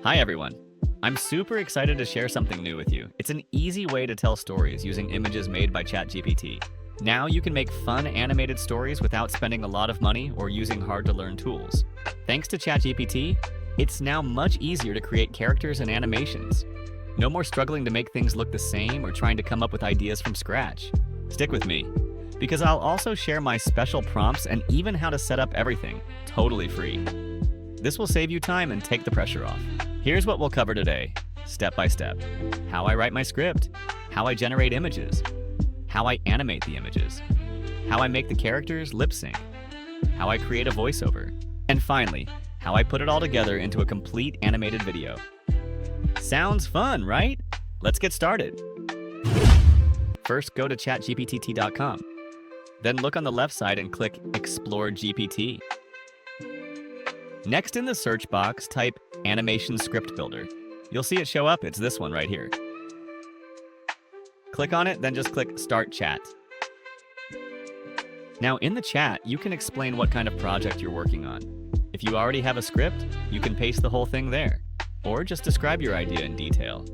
Hi everyone. I'm super excited to share something new with you. It's an easy way to tell stories using images made by ChatGPT. Now you can make fun animated stories without spending a lot of money or using hard-to-learn tools. Thanks to ChatGPT, it's now much easier to create characters and animations. No more struggling to make things look the same or trying to come up with ideas from scratch. Stick with me, because I'll also share my special prompts and even how to set up everything, totally free. This will save you time and take the pressure off. Here's what we'll cover today, step by step. How I write my script, how I generate images, how I animate the images, how I make the characters lip sync, how I create a voiceover, and finally, how I put it all together into a complete animated video. Sounds fun, right? Let's get started. First, go to chatgpt.com. Then look on the left side and click Explore GPT. Next in the search box, type Animation Script Builder. You'll see it show up, it's this one right here. Click on it, then just click Start Chat. Now in the chat, you can explain what kind of project you're working on. If you already have a script, you can paste the whole thing there, or just describe your idea in detail.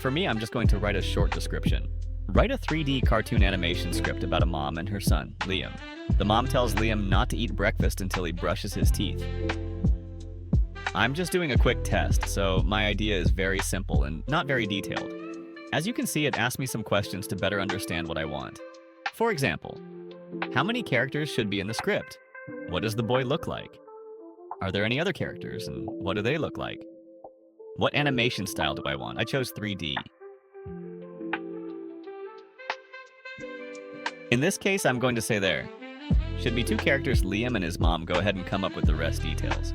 For me, I'm just going to write a short description. Write a 3D cartoon animation script about a mom and her son, Liam. The mom tells Liam not to eat breakfast until he brushes his teeth. I'm just doing a quick test, so my idea is very simple and not very detailed. As you can see, it asks me some questions to better understand what I want. For example, how many characters should be in the script? What does the boy look like? Are there any other characters, and what do they look like? What animation style do I want? I chose 3D. In this case, I'm going to say there. Should be two characters, Liam and his mom. Go ahead and come up with the rest details.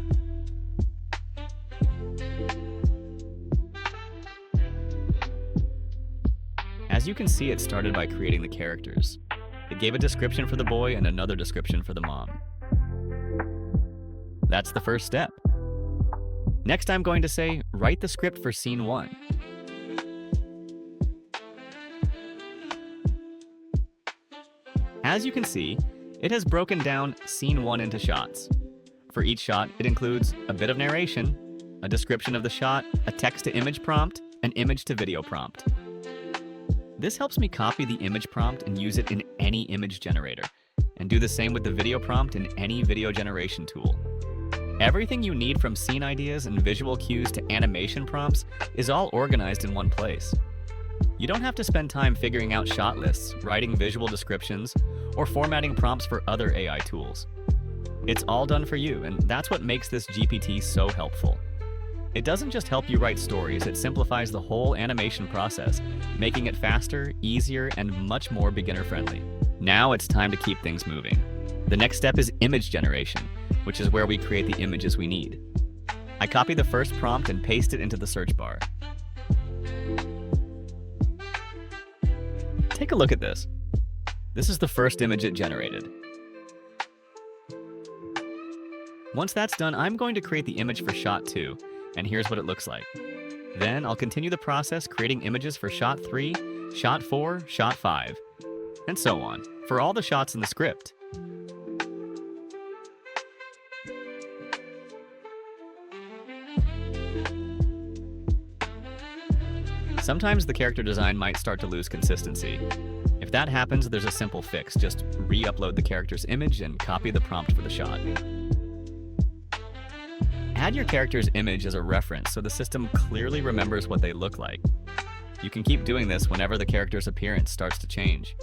As you can see, it started by creating the characters. It gave a description for the boy and another description for the mom. That's the first step. Next, I'm going to say, write the script for scene 1. As you can see, it has broken down scene 1 into shots. For each shot, it includes a bit of narration, a description of the shot, a text-to-image prompt, an image-to-video prompt. This helps me copy the image prompt and use it in any image generator, and do the same with the video prompt in any video generation tool. Everything you need from scene ideas and visual cues to animation prompts is all organized in one place. You don't have to spend time figuring out shot lists, writing visual descriptions, or formatting prompts for other AI tools. It's all done for you, and that's what makes this GPT so helpful. It doesn't just help you write stories, it simplifies the whole animation process, making it faster, easier, and much more beginner-friendly. Now it's time to keep things moving. The next step is image generation, which is where we create the images we need. I copy the first prompt and paste it into the search bar. Take a look at this. This is the first image it generated. Once that's done, I'm going to create the image for shot 2, and here's what it looks like. Then I'll continue the process creating images for shot 3, shot 4, shot 5, and so on, for all the shots in the script. Sometimes the character design might start to lose consistency. If that happens, there's a simple fix. Just re-upload the character's image and copy the prompt for the shot. Add your character's image as a reference so the system clearly remembers what they look like. You can keep doing this whenever the character's appearance starts to change.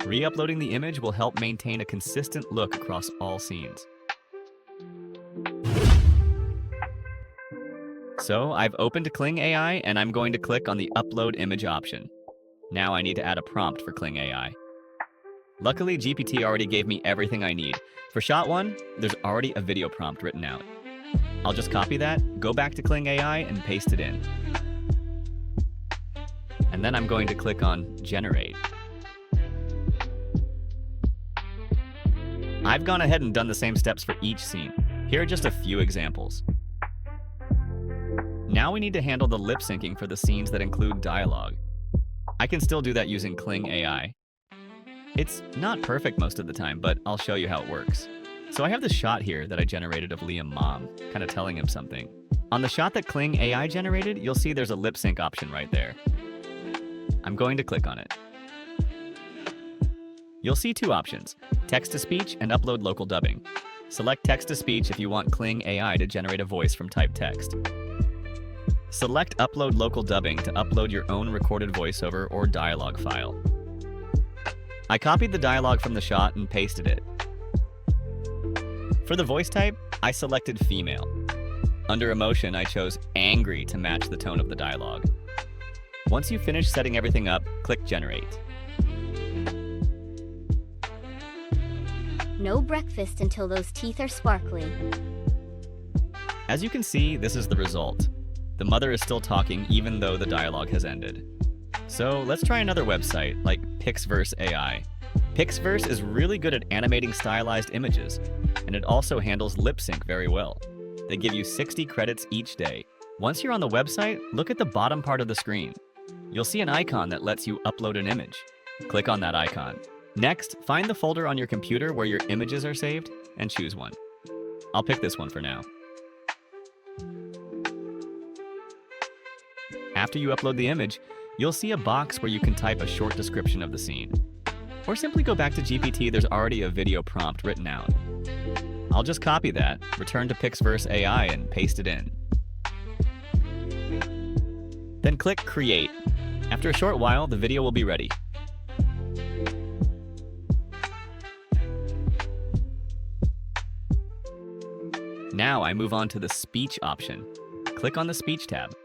Re-uploading the image will help maintain a consistent look across all scenes. So I've opened Kling AI and I'm going to click on the Upload Image option. Now I need to add a prompt for Kling AI. Luckily, GPT already gave me everything I need. For shot 1, there's already a video prompt written out. I'll just copy that, go back to Kling AI, and paste it in. And then I'm going to click on Generate. I've gone ahead and done the same steps for each scene. Here are just a few examples. Now we need to handle the lip syncing for the scenes that include dialogue. I can still do that using Kling AI. It's not perfect most of the time, but I'll show you how it works. So I have this shot here that I generated of Liam mom, kind of telling him something. On the shot that Kling AI generated, you'll see there's a lip sync option right there. I'm going to click on it. You'll see two options, text-to-speech and upload local dubbing. Select text-to-speech if you want Kling AI to generate a voice from typed text. Select upload local dubbing to upload your own recorded voiceover or dialogue file. I copied the dialogue from the shot and pasted it. For the voice type, I selected female. Under emotion, I chose angry to match the tone of the dialogue. Once you've finished setting everything up, click Generate. No breakfast until those teeth are sparkly. As you can see, this is the result. The mother is still talking even though the dialogue has ended. So let's try another website, like Pixverse AI. Pixverse is really good at animating stylized images, and it also handles lip sync very well. They give you 60 credits each day. Once you're on the website, look at the bottom part of the screen. You'll see an icon that lets you upload an image. Click on that icon. Next, find the folder on your computer where your images are saved and choose one. I'll pick this one for now. After you upload the image, you'll see a box where you can type a short description of the scene. Or simply go back to GPT, there's already a video prompt written out. I'll just copy that, return to Pixverse AI and paste it in. Then click Create. After a short while, the video will be ready. Now I move on to the speech option. Click on the speech tab.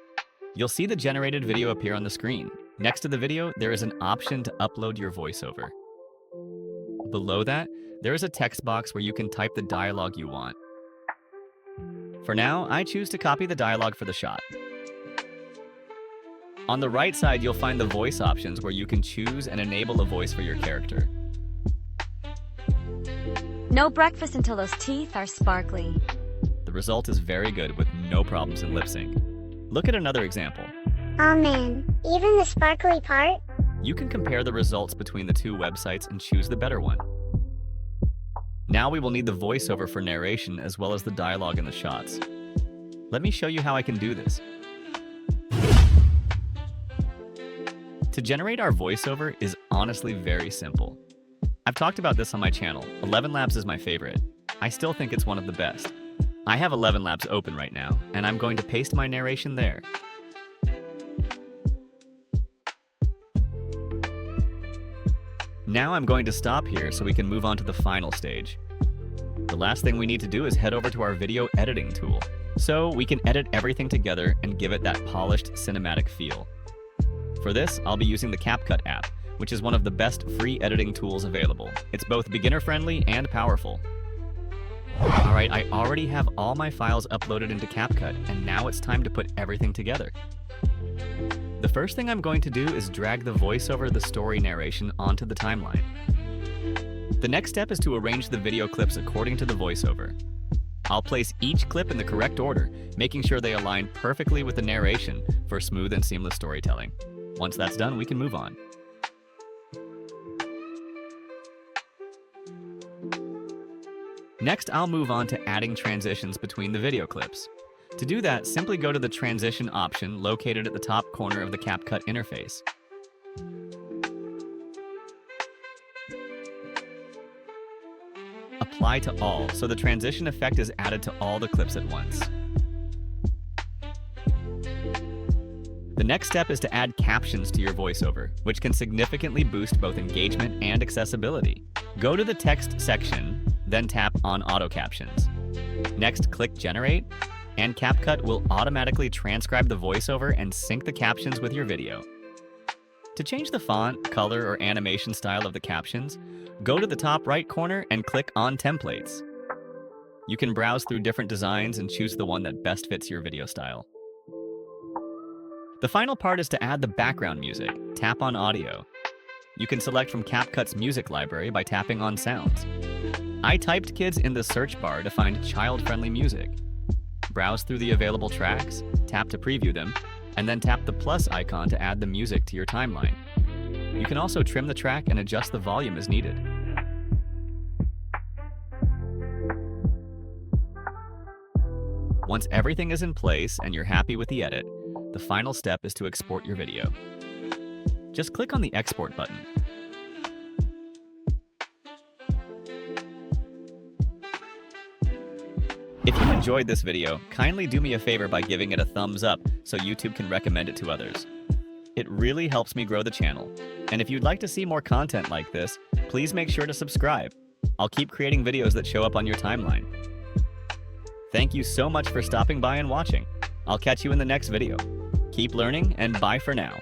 You'll see the generated video appear on the screen. Next to the video, there is an option to upload your voiceover. Below that, there is a text box where you can type the dialogue you want. For now, I choose to copy the dialogue for the shot. On the right side, you'll find the voice options where you can choose and enable a voice for your character. No breakfast until those teeth are sparkly. The result is very good with no problems in lip sync. Look at another example. Oh man, even the sparkly part? You can compare the results between the two websites and choose the better one. Now we will need the voiceover for narration as well as the dialogue in the shots. Let me show you how I can do this. To generate our voiceover is honestly very simple. I've talked about this on my channel. 11 Labs is my favorite. I still think it's one of the best. I have 11 Labs open right now, and I'm going to paste my narration there. Now I'm going to stop here so we can move on to the final stage. The last thing we need to do is head over to our video editing tool, so we can edit everything together and give it that polished cinematic feel. For this, I'll be using the CapCut app, which is one of the best free editing tools available. It's both beginner-friendly and powerful. Alright, I already have all my files uploaded into CapCut, and now it's time to put everything together. The first thing I'm going to do is drag the voiceover the story narration onto the timeline. The next step is to arrange the video clips according to the voiceover. I'll place each clip in the correct order, making sure they align perfectly with the narration for smooth and seamless storytelling. Once that's done, we can move on. Next, I'll move on to adding transitions between the video clips. To do that, simply go to the transition option located at the top corner of the CapCut interface. Apply to all, so the transition effect is added to all the clips at once. The next step is to add captions to your voiceover, which can significantly boost both engagement and accessibility. Go to the text section, then tap on Auto Captions. Next, click Generate, and CapCut will automatically transcribe the voiceover and sync the captions with your video. To change the font, color, or animation style of the captions, go to the top right corner and click on Templates. You can browse through different designs and choose the one that best fits your video style. The final part is to add the background music. Tap on Audio. You can select from CapCut's music library by tapping on Sounds. I typed Kids in the search bar to find child-friendly music. Browse through the available tracks, tap to preview them, and then tap the plus icon to add the music to your timeline. You can also trim the track and adjust the volume as needed. Once everything is in place and you're happy with the edit, the final step is to export your video. Just click on the export button. If you enjoyed this video, kindly do me a favor by giving it a thumbs up so YouTube can recommend it to others. It really helps me grow the channel. And if you'd like to see more content like this, please make sure to subscribe. I'll keep creating videos that show up on your timeline. Thank you so much for stopping by and watching. I'll catch you in the next video. Keep learning and bye for now.